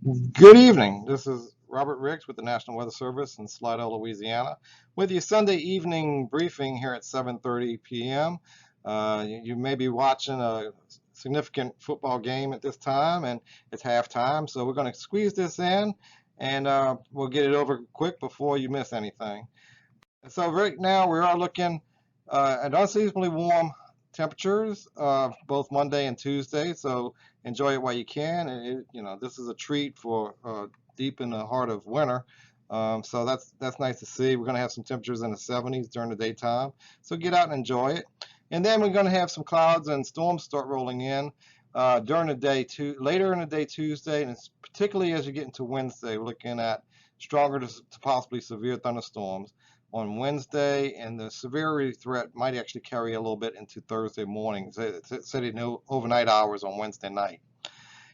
Good evening. This is Robert Riggs with the National Weather Service in Slidell, Louisiana, with your Sunday evening briefing here at 7:30 p.m. You may be watching a significant football game at this time, and it's halftime, so we're going to squeeze this in, and we'll get it over quick before you miss anything. So right now we are looking at unseasonably warm temperatures both Monday and Tuesday. So enjoy it while you can. This is a treat for deep in the heart of winter. So that's nice to see. We're going to have some temperatures in the 70s during the daytime. So get out and enjoy it. And then we're going to have some clouds and storms start rolling in during the day later in the day Tuesday, and it's particularly as you get into Wednesday, we're looking at stronger to possibly severe thunderstorms on Wednesday, and the severity threat might actually carry a little bit into Thursday morning, said in overnight hours on Wednesday night.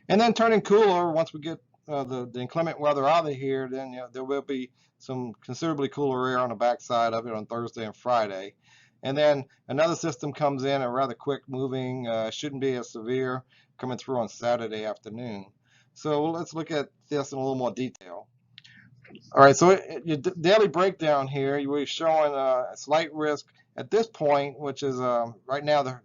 And then turning cooler once we get the inclement weather out of here, then there will be some considerably cooler air on the backside of it on Thursday and Friday. And then another system comes in, a rather quick moving, shouldn't be as severe, coming through on Saturday afternoon. So let's look at this in a little more detail. All right, so your daily breakdown here, we're showing a slight risk at this point, which is right now the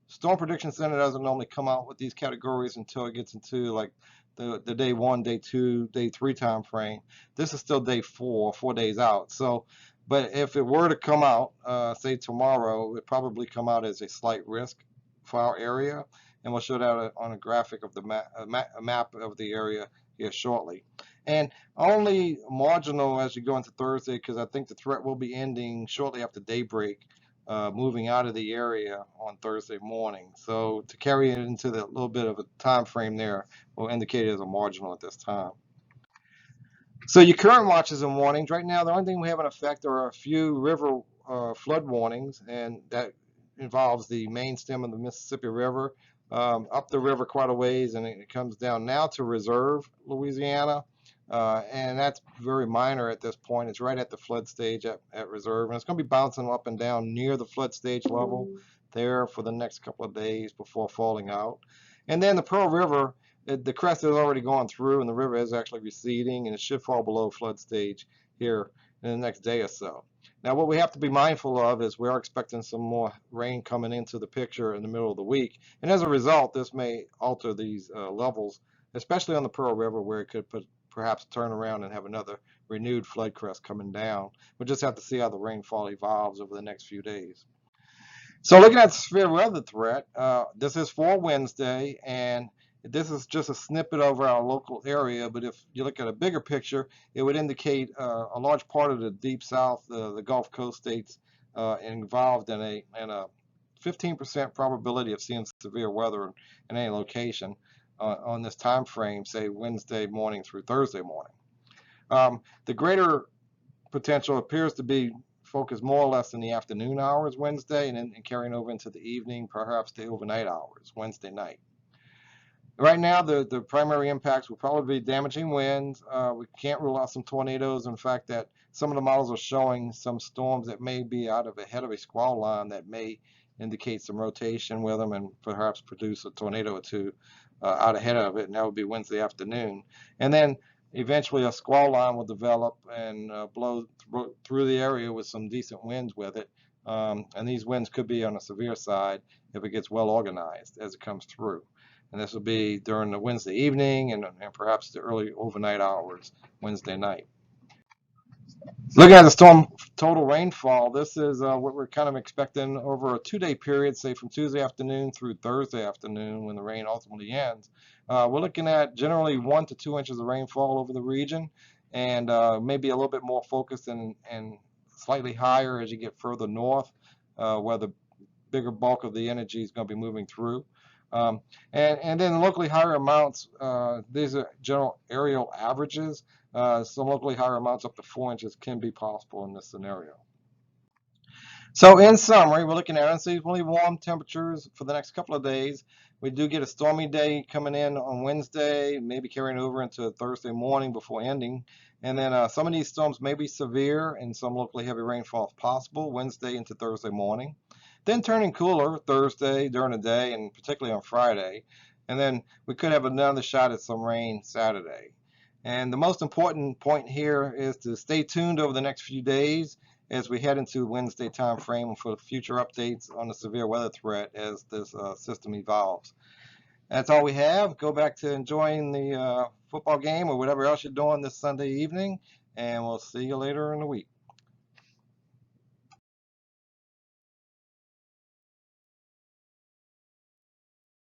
Storm Prediction Center doesn't normally come out with these categories until it gets into like the day one, day two, day three time frame. This is still day four, 4 days out. So, but if it were to come out, say tomorrow, it would probably come out as a slight risk for our area, and we'll show that on a graphic of the map of the area here shortly. And only marginal as you go into Thursday, because I think the threat will be ending shortly after daybreak, moving out of the area on Thursday morning. So to carry it into the little bit of a time frame there will indicate it as a marginal at this time. So your current watches and warnings right now, the only thing we have in effect are a few river flood warnings, and that involves the main stem of the Mississippi River up the river quite a ways, and it comes down now to Reserve, Louisiana. And that's very minor at this point. It's right at the flood stage at Reserve, and it's going to be bouncing up and down near the flood stage level there for the next couple of days before falling out. And then the Pearl River, the crest has already gone through, and the river is actually receding, and it should fall below flood stage here in the next day or so. Now, what we have to be mindful of is we are expecting some more rain coming into the picture in the middle of the week, and as a result, this may alter these levels, especially on the Pearl River, where it could perhaps turn around and have another renewed flood crest coming down. We'll just have to see how the rainfall evolves over the next few days. So looking at the severe weather threat, this is for Wednesday, and this is just a snippet over our local area, but if you look at a bigger picture, it would indicate a large part of the deep south, the Gulf Coast states, involved in a 15% probability of seeing severe weather in any location on this time frame, say Wednesday morning through Thursday morning. The greater potential appears to be focused more or less in the afternoon hours Wednesday, and carrying over into the evening, perhaps the overnight hours Wednesday night. Right now, the primary impacts will probably be damaging winds. We can't rule out some tornadoes. In fact, that some of the models are showing some storms that may be ahead of a squall line that may indicate some rotation with them and perhaps produce a tornado or two out ahead of it, and that would be Wednesday afternoon. And then eventually a squall line will develop and blow through the area with some decent winds with it. And these winds could be on a severe side if it gets well organized as it comes through. And this will be during the Wednesday evening and perhaps the early overnight hours Wednesday night. Looking at the storm total rainfall, this is what we're kind of expecting over a 2-day period, say from Tuesday afternoon through Thursday afternoon when the rain ultimately ends. We're looking at generally 1 to 2 inches of rainfall over the region, and maybe a little bit more focused and slightly higher as you get further north, where the bigger bulk of the energy is going to be moving through. And then locally higher amounts, these are general aerial averages. Some locally higher amounts up to 4 inches can be possible in this scenario. So in summary, we're looking at unseasonably warm temperatures for the next couple of days. We do get a stormy day coming in on Wednesday, maybe carrying over into Thursday morning before ending. And then some of these storms may be severe and some locally heavy rainfall is possible Wednesday into Thursday morning. Then turning cooler Thursday during the day and particularly on Friday. and then we could have another shot at some rain Saturday. And the most important point here is to stay tuned over the next few days as we head into Wednesday time frame for future updates on the severe weather threat as this system evolves. That's all we have. Go back to enjoying the football game or whatever else you're doing this Sunday evening, and we'll see you later in the week.